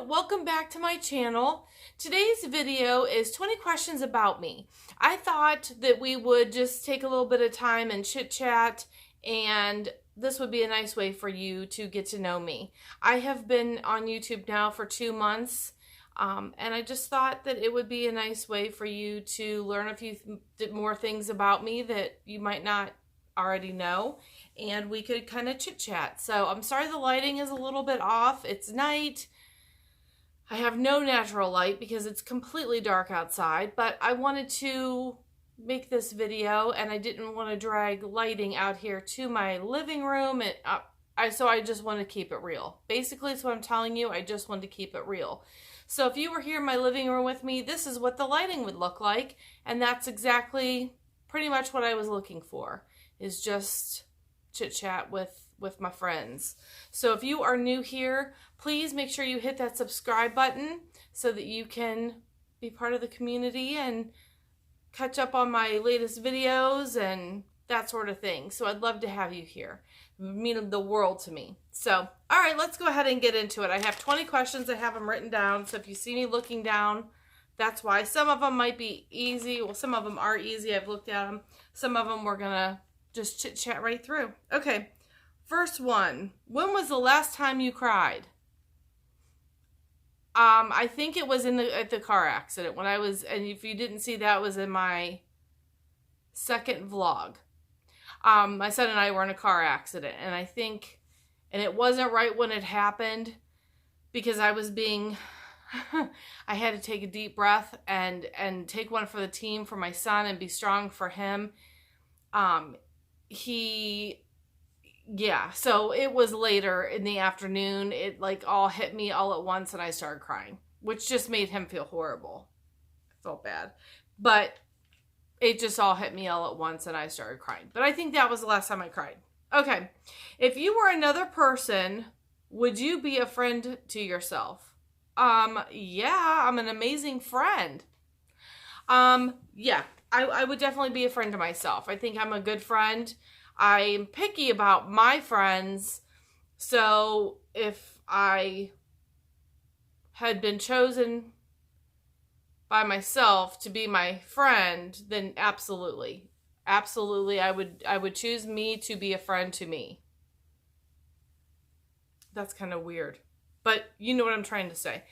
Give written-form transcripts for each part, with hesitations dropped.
welcome back to my channel. Today's video is 20 questions about me. I thought that we would just take a little bit of time and chit chat, and this would be a nice way for you to get to know me. I have been on YouTube now for 2 months, and I just thought that it would be a nice way for you to learn a few more things about me that you might not already know, and we could kind of chit chat. So I'm sorry the lighting is a little bit off. It's night. I have no natural light because it's completely dark outside, but I wanted to make this video and I didn't want to drag lighting out here to my living room. So I just wanted to keep it real. Basically, it's what I'm telling you. I just wanted to keep it real. So if you were here in my living room with me, this is what the lighting would look like. And that's exactly pretty much what I was looking for, is just chit chat with my friends. So if you are new here, please make sure you hit that subscribe button so that you can be part of the community and catch up on my latest videos and that sort of thing. So I'd love to have you here. It would mean the world to me. So, all right, let's go ahead and get into it. I have 20 questions. I have them written down. So if you see me looking down, that's why. Some of them might be easy. Well, some of them are easy. I've looked at them. Some of them we're going to just chit chat right through. Okay. First one, when was the last time you cried? I think it was at the car accident when I was, and if you didn't see that, was in my second vlog. My son and I were in a car accident, and I think, and it wasn't right when it happened because I was being, I had to take a deep breath and take one for the team for my son and be strong for him. Yeah, so it was later in the afternoon. It like all hit me all at once and I started crying, which just made him feel horrible. I felt bad. But it just all hit me all at once and I started crying. But I think that was the last time I cried. Okay. If you were another person, would you be a friend to yourself? Yeah, I'm an amazing friend. Yeah, I would definitely be a friend to myself. I think I'm a good friend. I'm picky about my friends, so if I had been chosen by myself to be my friend, then absolutely, I would choose me to be a friend to me. That's kind of weird, but you know what I'm trying to say.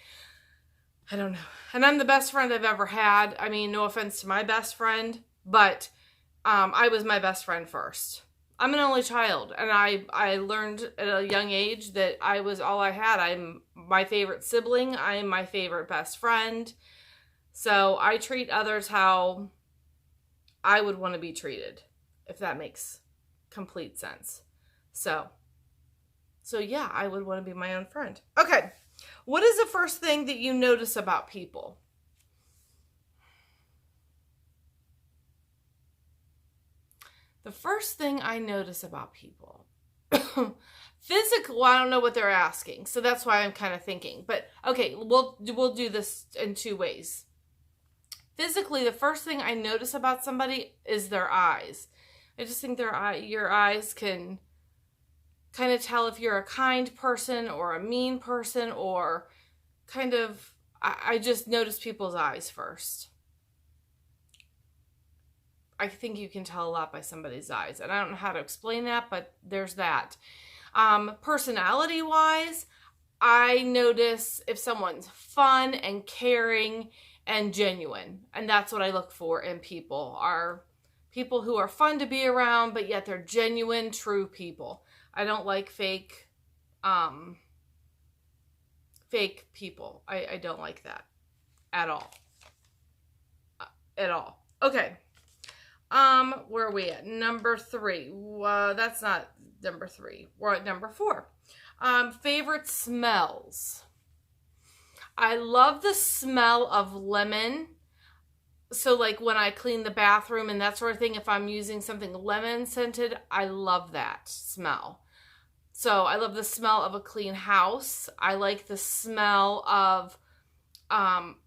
I don't know. And I'm the best friend I've ever had. I mean, no offense to my best friend, but I was my best friend first. I'm an only child, and I learned at a young age that I was all I had. I'm my favorite sibling. I'm my favorite best friend. So I treat others how I would want to be treated, if that makes complete sense. So yeah, I would want to be my own friend. Okay, what is the first thing that you notice about people? The first thing I notice about people, physical, I don't know what they're asking, so that's why I'm kind of thinking. But okay, we'll do this in two ways. Physically, the first thing I notice about somebody is their eyes. I just think your eyes can kind of tell if you're a kind person or a mean person, or kind of, I just notice people's eyes first. I think you can tell a lot by somebody's eyes. And I don't know how to explain that, but there's that. Personality-wise, I notice if someone's fun and caring and genuine. And that's what I look for in people, are people who are fun to be around, but yet they're genuine, true people. I don't like fake people. I don't like that at all. At all. Okay. Where are we at? Number 3. That's not number 3. We're at number 4. Favorite smells. I love the smell of lemon. So like when I clean the bathroom and that sort of thing, if I'm using something lemon scented, I love that smell. So I love the smell of a clean house. I like the smell of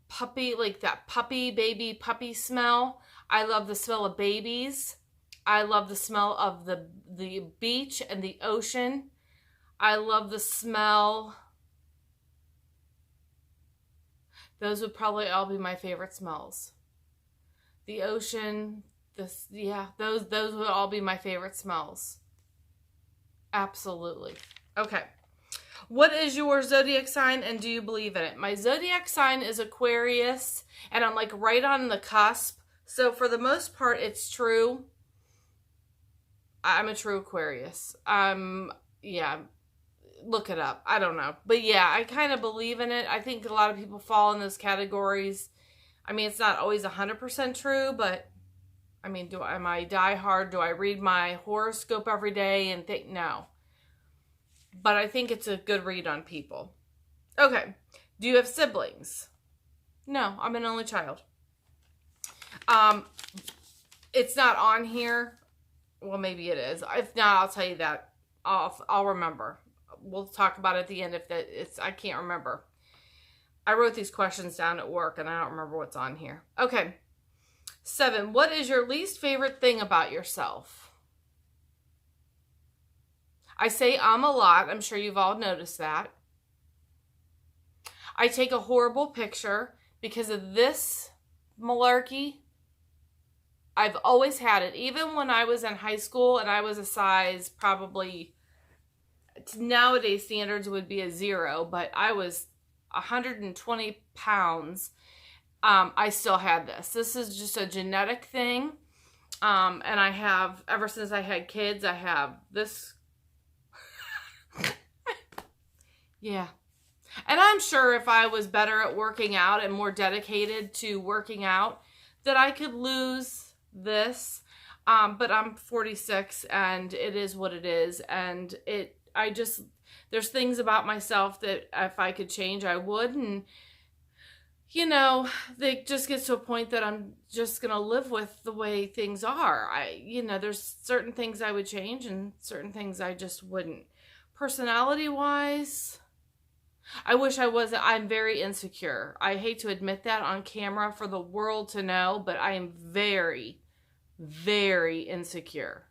puppy, like that baby puppy smell. I love the smell of babies. I love the smell of the beach and the ocean. I love the smell Those would probably all be my favorite smells. The ocean, those would all be my favorite smells. Absolutely. Okay. What is your zodiac sign and do you believe in it? My zodiac sign is Aquarius and I'm like right on the cusp. So for the most part, it's true. I'm a true Aquarius. Yeah, look it up. I don't know. But yeah, I kind of believe in it. I think a lot of people fall in those categories. I mean, it's not always 100% true, but I mean, am I diehard? Do I read my horoscope every day and think? No. But I think it's a good read on people. Okay. Do you have siblings? No, I'm an only child. It's not on here. Well, maybe it is. If not, I'll tell you that. I'll remember. We'll talk about it at the end if that it's. I can't remember. I wrote these questions down at work and I don't remember what's on here. Okay. 7. What is your least favorite thing about yourself? I say a lot. I'm sure you've all noticed that. I take a horrible picture because of this malarkey. I've always had it. Even when I was in high school and I was a size probably, nowadays standards would be a 0, but I was 120 pounds. I still had this. This is just a genetic thing. And I have, ever since I had kids, I have this. Yeah. And I'm sure if I was better at working out and more dedicated to working out, that I could lose this. But I'm 46 and it is what it is. And there's things about myself that if I could change, I would. And, you know, they just get to a point that I'm just going to live with the way things are. There's certain things I would change and certain things I just wouldn't. Personality-wise, I wish I wasn't. I'm very insecure. I hate to admit that on camera for the world to know, but I am very, very insecure.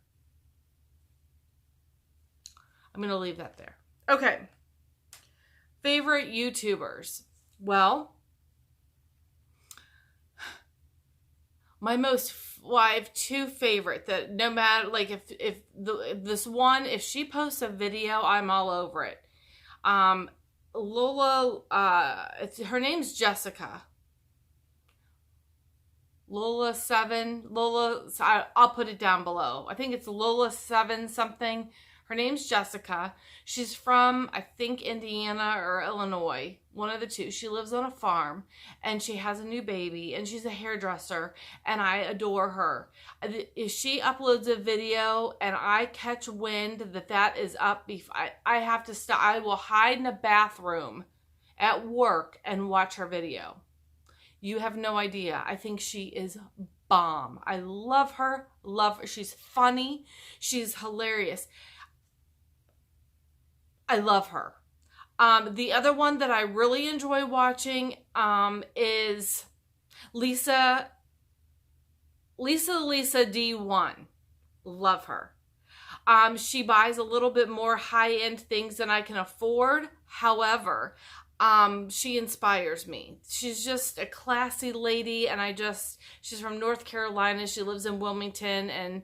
I'm going to leave that there. Okay. Favorite YouTubers? Well, I have 2 favorite that no matter, like if she posts a video, I'm all over it. Lola, her name's Jessica. I'll put it down below. I think it's Lola 7 something. Her name's Jessica. She's from, I think, Indiana or Illinois. One of the two. She lives on a farm and she has a new baby and she's a hairdresser and I adore her. If she uploads a video and I catch wind that is up, I have to stop. I will hide in a bathroom at work and watch her video. You have no idea. I think she is bomb. I love her. Love her. She's funny. She's hilarious. I love her. The other one that I really enjoy watching is Lisa D1. Love her. She buys a little bit more high-end things than I can afford. However, she inspires me. She's just a classy lady, and she's from North Carolina. She lives in Wilmington, and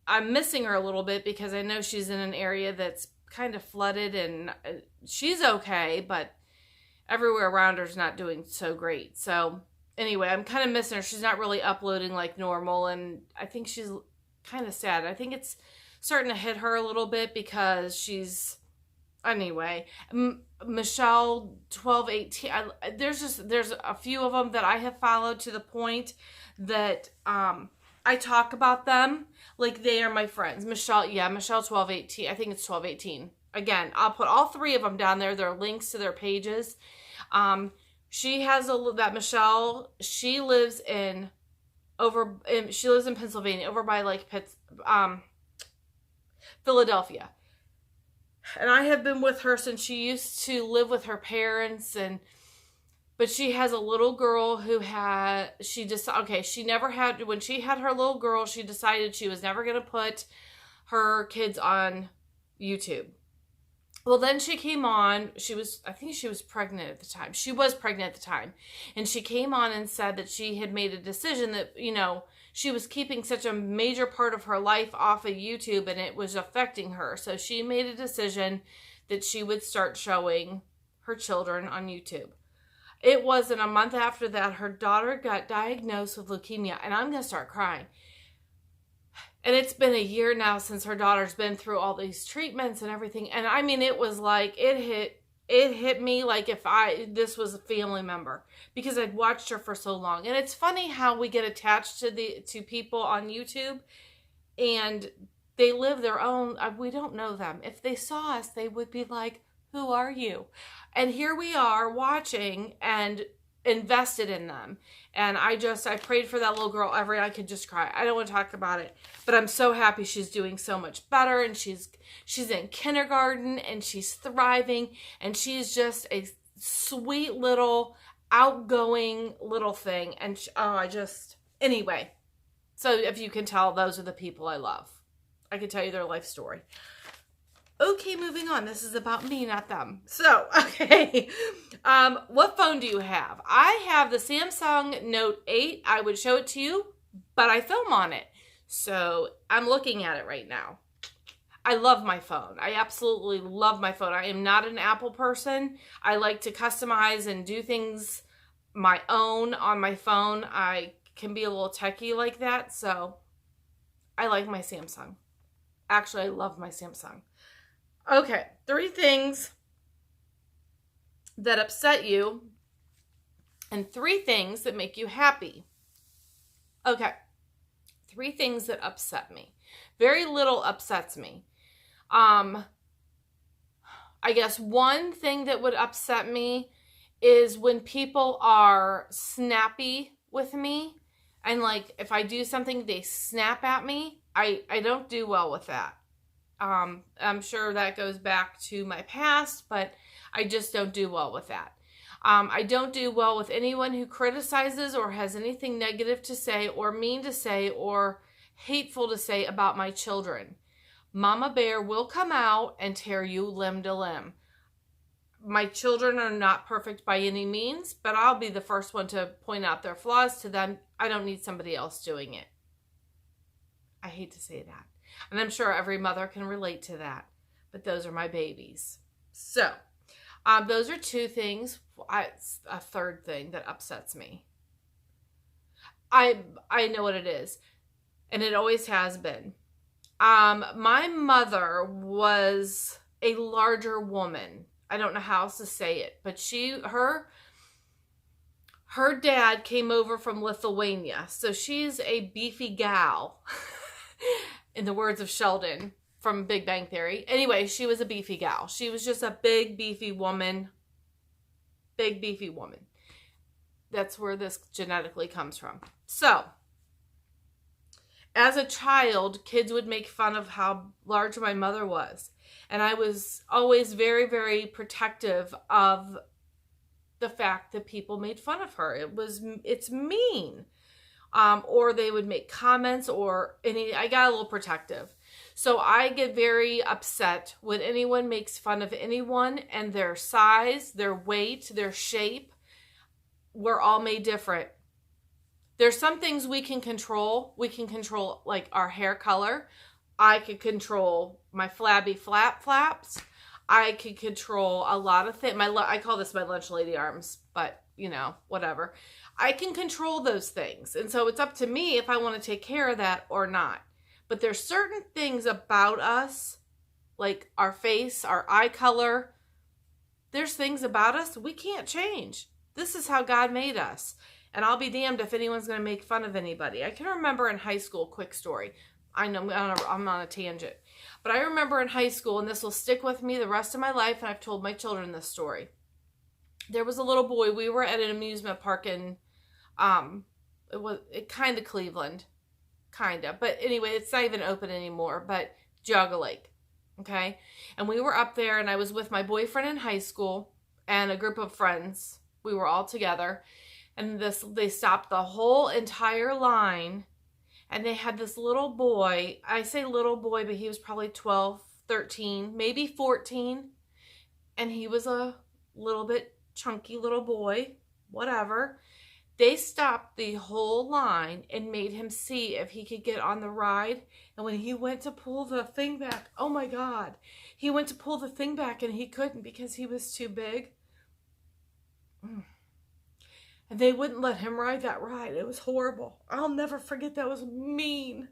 I'm missing her a little bit because I know she's in an area that's kind of flooded and she's okay, but everywhere around her is not doing so great. So anyway, I'm kind of missing her. She's not really uploading like normal, and I think she's kind of sad. I think it's starting to hit her a little bit because she's, anyway, Michelle 1218. There's a few of them that I have followed to the point that I talk about them like they are my friends. Michelle 1218. I think it's 1218. Again, I'll put all 3 of them down there. There are links to their pages. She lives in Pennsylvania, over by like Philadelphia. And I have been with her since she used to live with her parents, but she has a little girl when she had her little girl, she decided she was never going to put her kids on YouTube. Well, then she came on. I think she was pregnant at the time. She was pregnant at the time. And she came on and said that she had made a decision that, she was keeping such a major part of her life off of YouTube and it was affecting her. So she made a decision that she would start showing her children on YouTube. It wasn't a month after that, her daughter got diagnosed with leukemia, and I'm going to start crying. And it's been a year now since her daughter's been through all these treatments and everything. And I mean, it was like, it hit me like if this was a family member, because I'd watched her for so long. And it's funny how we get attached to people on YouTube and they live their own, we don't know them. If they saw us, they would be like, who are you? And here we are watching and invested in them. And I prayed for that little girl I could just cry. I don't want to talk about it, but I'm so happy she's doing so much better, and she's in kindergarten and she's thriving, and she's just a sweet little outgoing little thing. And anyway, so if you can tell, those are the people I love. I can tell you their life story. Okay, moving on. This is about me, not them. So, okay. What phone do you have? I have the Samsung Note 8. I would show it to you, but I film on it. So, I'm looking at it right now. I love my phone. I absolutely love my phone. I am not an Apple person. I like to customize and do things my own on my phone. I can be a little techie like that, so I like my Samsung. Actually, I love my Samsung. Okay, 3 things that upset you and 3 things that make you happy. Okay, 3 things that upset me. Very little upsets me. I guess one thing that would upset me is when people are snappy with me, and like if I do something, they snap at me. I don't do well with that. I'm sure that goes back to my past, but I just don't do well with that. I don't do well with anyone who criticizes or has anything negative to say or mean to say or hateful to say about my children. Mama Bear will come out and tear you limb to limb. My children are not perfect by any means, but I'll be the first one to point out their flaws to them. I don't need somebody else doing it. I hate to say that. And I'm sure every mother can relate to that. But those are my babies. So, those are 2 things. A third thing that upsets me. I know what it is. And it always has been. My mother was a larger woman. I don't know how else to say it. But her dad came over from Lithuania. So she's a beefy gal. In the words of Sheldon from Big Bang Theory. Anyway, she was a beefy gal. She was just a big, beefy woman. Big, beefy woman. That's where this genetically comes from. So, as a child, kids would make fun of how large my mother was. And I was always very, very protective of the fact that people made fun of her. It's mean. Or they would make comments I got a little protective. So I get very upset when anyone makes fun of anyone and their size, their weight, their shape. We're all made different. There's some things we can control. We can control like our hair color. I could control my flabby flaps. I could control a lot of things. I call this my lunch lady arms, but whatever. I can control those things. And so it's up to me if I want to take care of that or not. But there's certain things about us, like our face, our eye color. There's things about us we can't change. This is how God made us. And I'll be damned if anyone's going to make fun of anybody. I can remember in high school, quick story. I know I'm on a tangent. But I remember in high school, and this will stick with me the rest of my life, and I've told my children this story. There was a little boy. We were at an amusement park in kind of Cleveland, but anyway, it's not even open anymore, but Geauga Lake, okay? And we were up there, and I was with my boyfriend in high school and a group of friends. We were all together, and they stopped the whole entire line, and they had this little boy. I say little boy, but he was probably 12, 13, maybe 14, and he was a little bit chunky little boy, whatever. They stopped the whole line and made him see if he could get on the ride. And when he went to pull the thing back, oh my God, he went to pull the thing back and he couldn't because he was too big. And they wouldn't let him ride that ride. It was horrible. I'll never forget. That was mean.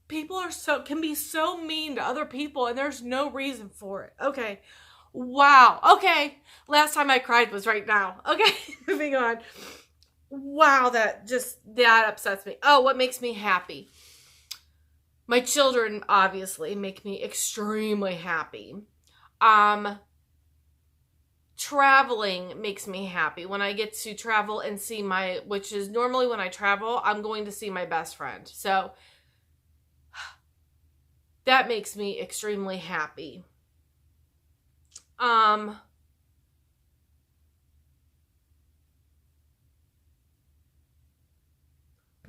People can be so mean to other people and there's no reason for it. Okay. Wow. Okay. Last time I cried was right now. Okay. Moving on. Wow. That upsets me. Oh, what makes me happy? My children obviously make me extremely happy. Traveling makes me happy. When I get to travel and see which is normally when I travel, I'm going to see my best friend. So that makes me extremely happy.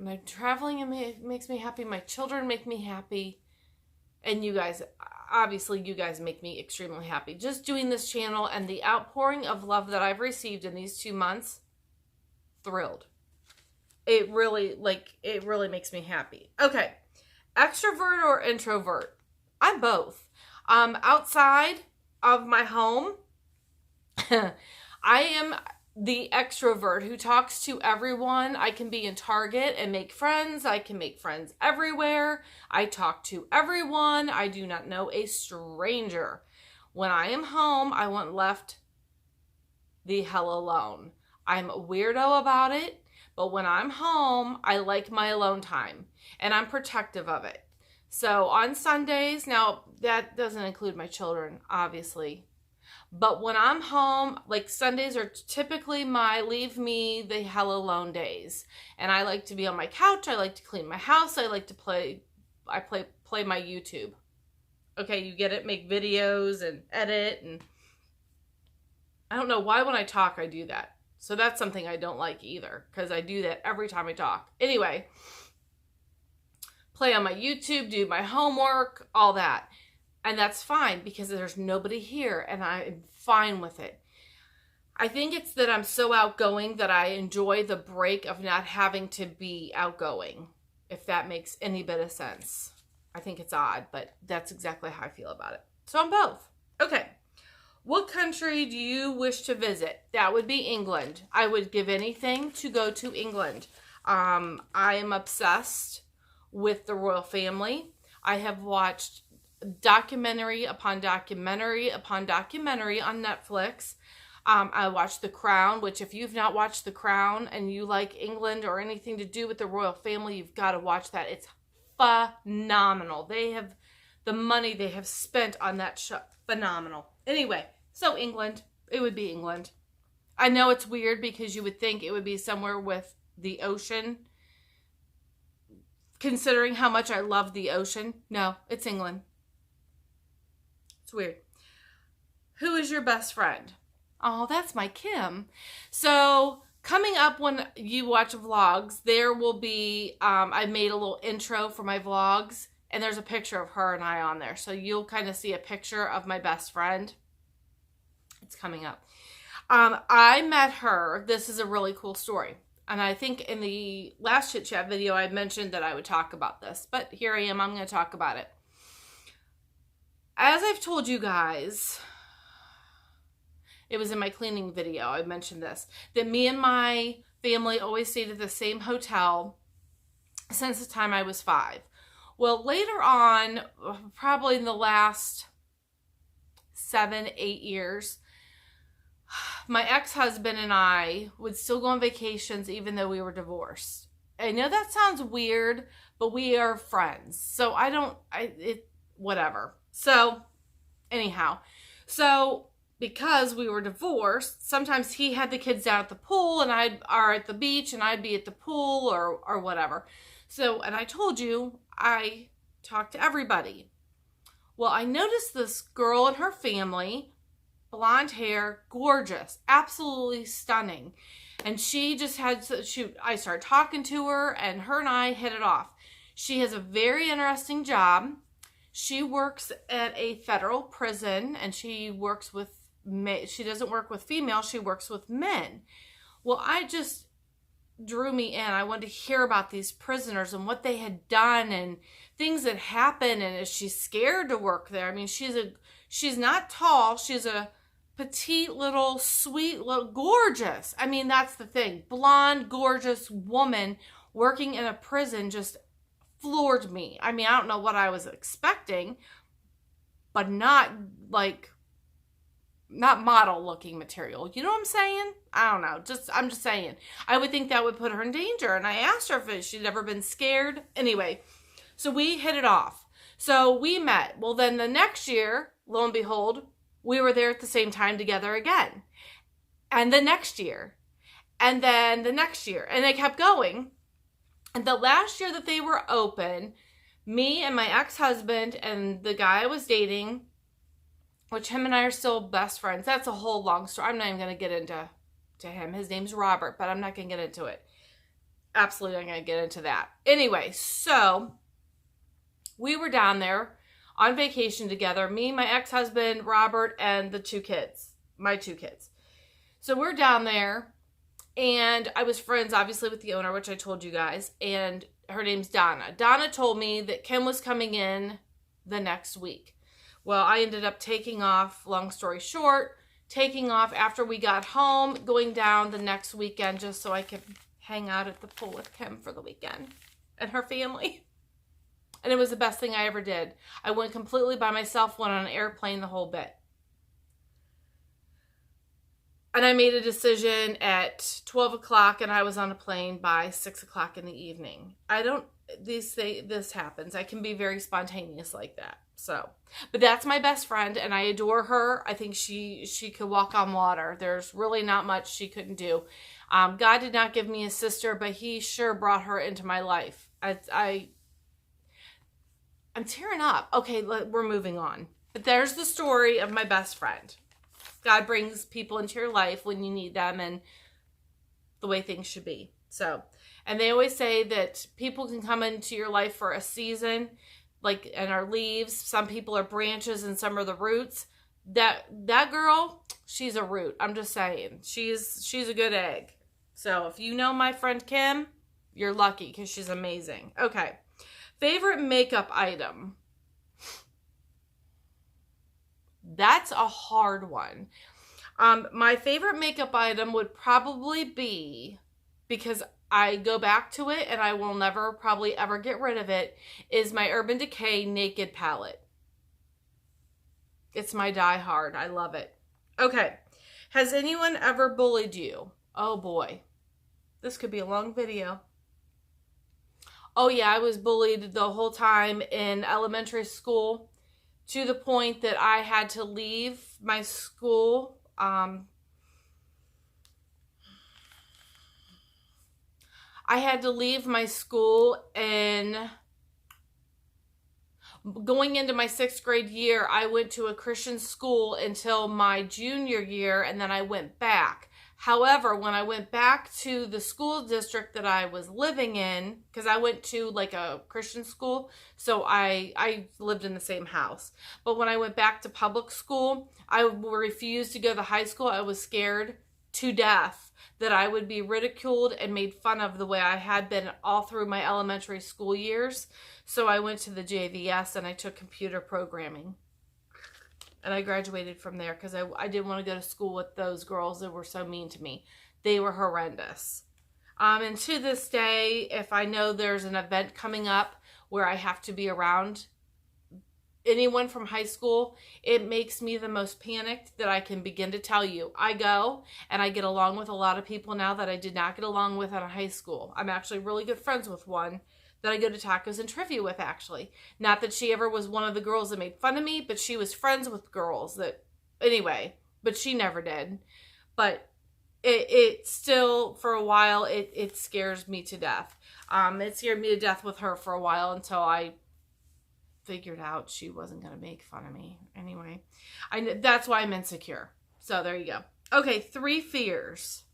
My traveling makes me happy. My children make me happy. And you guys, obviously you guys make me extremely happy. Just doing this channel and the outpouring of love that I've received in these 2 months, thrilled. It really makes me happy. Okay. Extrovert or introvert? I'm both. Outside of my home, I am the extrovert who talks to everyone. I can be in Target and make friends. I can make friends everywhere. I talk to everyone. I do not know a stranger. When I am home, I want left the hell alone. I'm a weirdo about it, but when I'm home, I like my alone time and I'm protective of it. So on Sundays, now that doesn't include my children, obviously. But when I'm home, like Sundays are typically my leave me the hell alone days. And I like to be on my couch. I like to clean my house. I like to play my YouTube. Okay, you get it? Make videos and edit. And I don't know why when I talk I do that. So that's something I don't like either, because I do that every time I talk. Anyway, play on my YouTube, do my homework, all that. And that's fine because there's nobody here and I'm fine with it. I think it's that I'm so outgoing that I enjoy the break of not having to be outgoing, if that makes any bit of sense. I think it's odd, but that's exactly how I feel about it. So I'm both. Okay. What country do you wish to visit? That would be England. I would give anything to go to England. I am obsessed with the royal family. I have watched documentary upon documentary upon documentary on Netflix. I watched The Crown, which if you've not watched The Crown and you like England or anything to do with the royal family, you've got to watch that. It's phenomenal. The money they have spent on that show, phenomenal. Anyway, so England, it would be England. I know it's weird because you would think it would be somewhere with the ocean, considering how much I love the ocean. No, it's England. It's weird. Who is your best friend? Oh, that's my Kim. So coming up when you watch vlogs, there will be, I made a little intro for my vlogs, and there's a picture of her and I on there. So you'll kind of see a picture of my best friend. It's coming up. I met her. This is a really cool story. And I think in the last Chit Chat video, I mentioned that I would talk about this. But here I am. I'm going to talk about it. As I've told you guys, it was in my cleaning video, I mentioned this, that me and my family always stayed at the same hotel since the time I was 5. Well, later on, probably in the last 7, 8 years, my ex-husband and I would still go on vacations even though we were divorced. I know that sounds weird, but we are friends. So whatever. So anyhow, because we were divorced, sometimes he had the kids down at the pool and or at the beach and I'd be at the pool or whatever. So, and I told you, I talked to everybody. Well, I noticed this girl and her family, blonde hair, gorgeous, absolutely stunning. And she just had to shoot. I started talking to her and I hit it off. She has a very interesting job. She works at a federal prison and she works with she doesn't work with females, she works with men. Well, I just drew me in. I wanted to hear about these prisoners and what they had done and things that happened, and is she scared to work there? I mean, she's not tall. She's a petite little, sweet little, gorgeous. I mean, that's the thing. Blonde, gorgeous woman working in a prison just floored me. I mean, I don't know what I was expecting, but not model looking material. You know what I'm saying? I don't know. I'm just saying. I would think that would put her in danger. And I asked her if she'd ever been scared. Anyway, so we hit it off. So we met. Well, then the next year, lo and behold, we were there at the same time together again. And the next year. And then the next year. And they kept going. And the last year that they were open, me and my ex-husband and the guy I was dating, which him and I are still best friends. That's a whole long story. I'm not even going to get into him. His name's Robert, but I'm not going to get into it. Absolutely not going to get into that. Anyway, so we were down there on vacation together. Me, my ex-husband, Robert, and the two kids. My two kids. So we're down there, and I was friends, obviously, with the owner, which I told you guys, and her name's Donna. Donna told me that Kim was coming in the next week. Well, I ended up taking off, long story short, taking off after we got home, going down the next weekend just so I could hang out at the pool with Kim for the weekend and her family. And it was the best thing I ever did. I went completely by myself, went on an airplane, the whole bit. And I made a decision at 12 o'clock and I was on a plane by 6 o'clock in the evening. This happens. I can be very spontaneous like that. So, but that's my best friend and I adore her. I think she could walk on water. There's really not much she couldn't do. God did not give me a sister, but he sure brought her into my life. I'm tearing up. Okay, we're moving on. But there's the story of my best friend. God brings people into your life when you need them and the way things should be. So, and they always say that people can come into your life for a season, and are leaves. Some people are branches and some are the roots. That girl, she's a root. I'm just saying. She's a good egg. So if you know my friend Kim, you're lucky because she's amazing. Okay. Favorite makeup item. That's a hard one. My favorite makeup item would probably be, because I go back to it and I will never probably ever get rid of it, is my Urban Decay Naked Palette. It's my die hard. I love it. Okay. Has anyone ever bullied you? Oh boy. This could be a long video. Oh yeah, I was bullied the whole time in elementary school to the point that I had to leave my school. I had to leave my school going into my 6th grade year. I went to a Christian school until my junior year, and then I went back. However, when I went back to the school district that I was living in, because I went to a Christian school, so I lived in the same house. But when I went back to public school, I refused to go to high school. I was scared to death that I would be ridiculed and made fun of the way I had been all through my elementary school years. So I went to the JVS and I took computer programming. And I graduated from there because I didn't want to go to school with those girls that were so mean to me. They were horrendous. And to this day, if I know there's an event coming up where I have to be around anyone from high school, it makes me the most panicked that I can begin to tell you. I go and I get along with a lot of people now that I did not get along with out of high school. I'm actually really good friends with one that I go to tacos and trivia with, actually. Not that she ever was one of the girls that made fun of me, but she was friends with girls that, anyway, but she never did. But it still, for a while, it scares me to death. It scared me to death with her for a while until I figured out she wasn't going to make fun of me. Anyway, that's why I'm insecure. So there you go. Okay, 3 fears.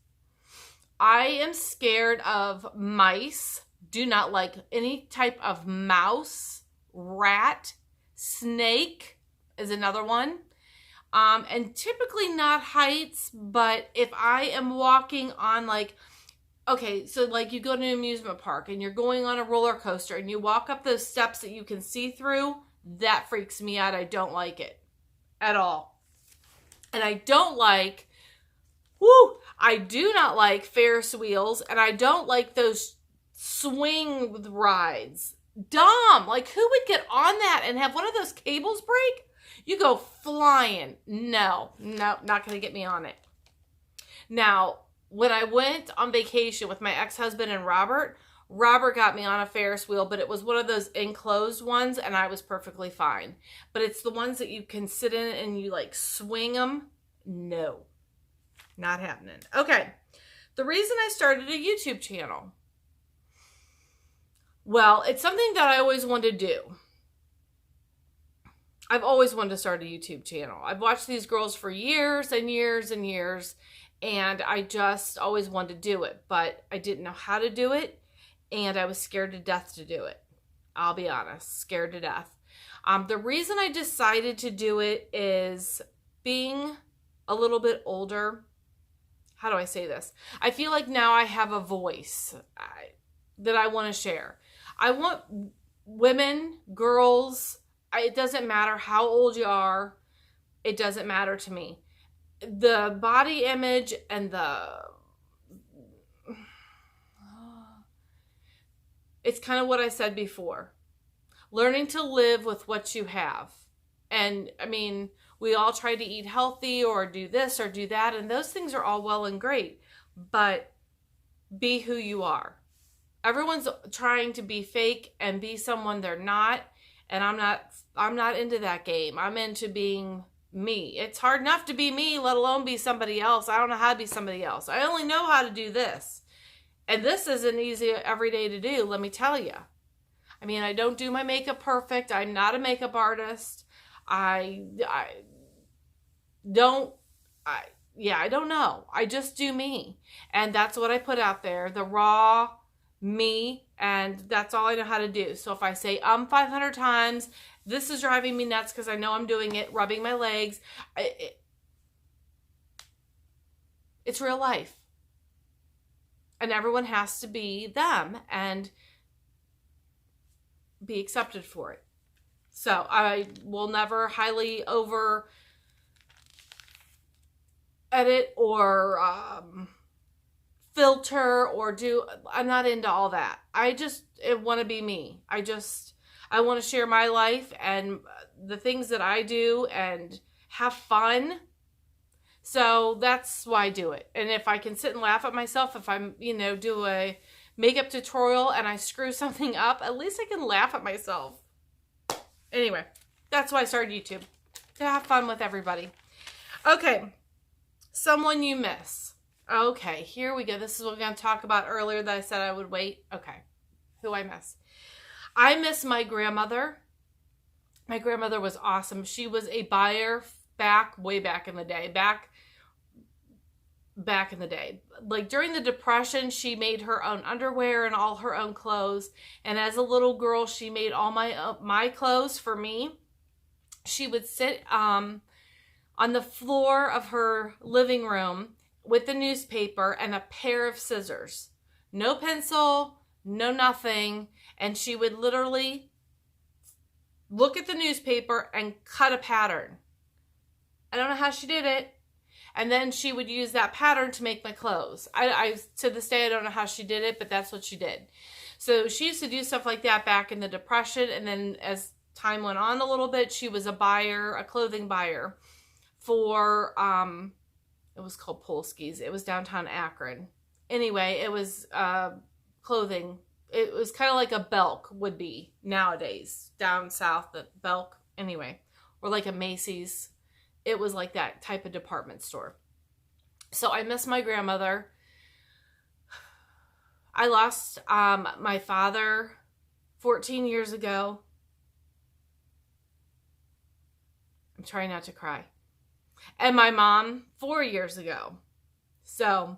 I am scared of mice. Do not like any type of mouse. Rat. Snake is another one. And typically not heights, but if I am walking on like, okay, so like you go to an amusement park and you're going on a roller coaster and you walk up those steps that you can see through, that freaks me out. I don't like it at all. And I don't like, I do not like Ferris wheels, and I don't like those swing rides. Dumb. Like, who would get on that and have one of those cables break? You go flying. No, not going to get me on it. Now, when I went on vacation with my ex-husband and Robert got me on a Ferris wheel, but it was one of those enclosed ones, and I was perfectly fine. But it's the ones that you can sit in and you like swing them. No, not happening. Okay, the reason I started a YouTube channel. Well, it's something that I always wanted to do. I've always wanted to start a YouTube channel. I've watched these girls for years and years and years, and I just always wanted to do it, but I didn't know how to do it, and I was scared to death to do it. I'll be honest, scared to death. The reason I decided to do it is being a little bit older. How do I say this? I feel like now I have a voice that I want to share. I want women, girls, it doesn't matter how old you are. It doesn't matter to me. The body image and it's kind of what I said before. Learning to live with what you have. And I mean, we all try to eat healthy or do this or do that, and those things are all well and great, but be who you are. Everyone's trying to be fake and be someone they're not, and I'm not into that game. I'm into being me. It's hard enough to be me, let alone be somebody else. I don't know how to be somebody else. I only know how to do this. And this isn't easy every day to do, let me tell you. I mean, I don't do my makeup perfect. I'm not a makeup artist. I don't know. I just do me. And that's what I put out there, the raw me, and that's all I know how to do. So if I say 500 times, this is driving me nuts because I know I'm doing it, rubbing my legs. It's real life. And everyone has to be them and be accepted for it. So I will never highly over edit or filter or I'm not into all that. I just want to be me. I want to share my life and the things that I do and have fun. So that's why I do it. And if I can sit and laugh at myself, if I'm, do a makeup tutorial and I screw something up, at least I can laugh at myself. Anyway, that's why I started YouTube, to have fun with everybody. Okay, someone you miss. Okay, here we go. This is what we're going to talk about earlier that I said I would wait. Okay, who I miss. I miss my grandmother. My grandmother was awesome. She was a buyer way back in the day. Back in the day. Like during the Depression, she made her own underwear and all her own clothes. And as a little girl, she made all my clothes for me. She would sit on the floor of her living room with the newspaper and a pair of scissors. No pencil, no nothing. And she would literally look at the newspaper and cut a pattern. I don't know how she did it. And then she would use that pattern to make my clothes. I to this day, I don't know how she did it, but that's what she did. So she used to do stuff like that back in the Depression. And then as time went on a little bit, she was a clothing buyer for, it was called Polsky's. It was downtown Akron. Anyway, it was clothing. It was kind of like a Belk would be nowadays. Down south, the Belk. Anyway, or like a Macy's. It was like that type of department store. So I miss my grandmother. I lost my father 14 years ago. I'm trying not to cry. And my mom 4 years ago. So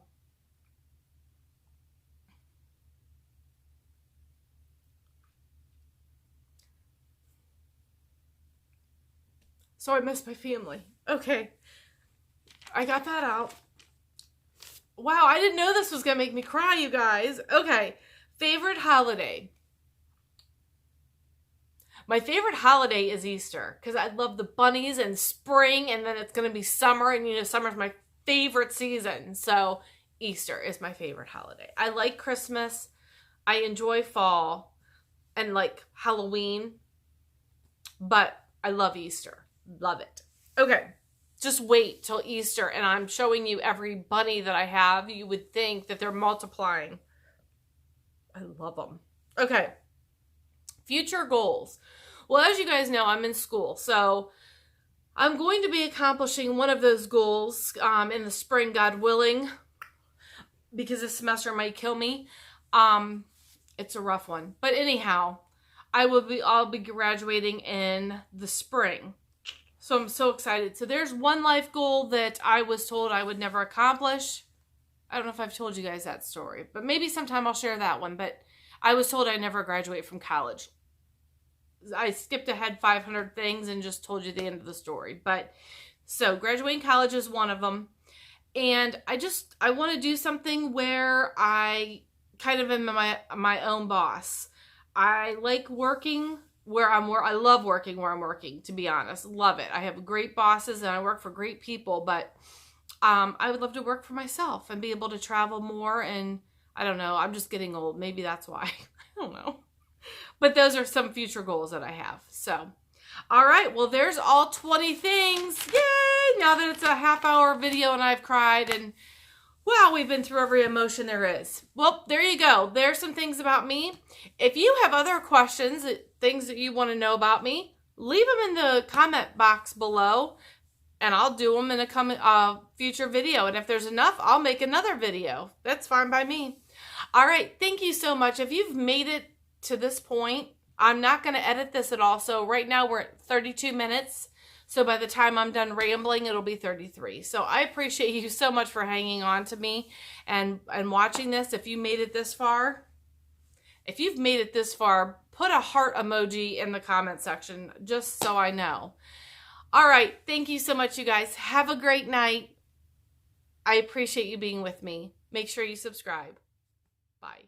I miss my family. Okay. I got that out. Wow, I didn't know this was going to make me cry, you guys. Okay. Favorite holiday. My favorite holiday is Easter because I love the bunnies and spring, and then it's going to be summer, and you know, summer's my favorite season. So Easter is my favorite holiday. I like Christmas. I enjoy fall and like Halloween, but I love Easter. Love it. Okay. Just wait till Easter and I'm showing you every bunny that I have. You would think that they're multiplying. I love them. Okay. Future goals. Well, as you guys know, I'm in school, so I'm going to be accomplishing one of those goals in the spring, God willing, because this semester might kill me. It's a rough one. But anyhow, I'll be graduating in the spring. So I'm so excited. So there's one life goal that I was told I would never accomplish. I don't know if I've told you guys that story, but maybe sometime I'll share that one. But I was told I'd never graduate from college. I skipped ahead 500 things and just told you the end of the story. But so graduating college is one of them. And I want to do something where I kind of am my own boss. I like working I love working where I'm working, to be honest. Love it. I have great bosses and I work for great people, but I would love to work for myself and be able to travel more. And I don't know, I'm just getting old. Maybe that's why. I don't know. But those are some future goals that I have. So, all right. Well, there's all 20 things. Yay! Now that it's a half-hour video and I've cried and wow, we've been through every emotion there is. Well, there you go. There's some things about me. If you have other questions, things that you want to know about me, leave them in the comment box below and I'll do them in a future video. And if there's enough, I'll make another video. That's fine by me. All right. Thank you so much. If you've made it to this point, I'm not going to edit this at all. So right now we're at 32 minutes. So by the time I'm done rambling, it'll be 33. So I appreciate you so much for hanging on to me and watching this. If you made it this far, put a heart emoji in the comment section just so I know. All right. Thank you so much, you guys. Have a great night. I appreciate you being with me. Make sure you subscribe. Bye.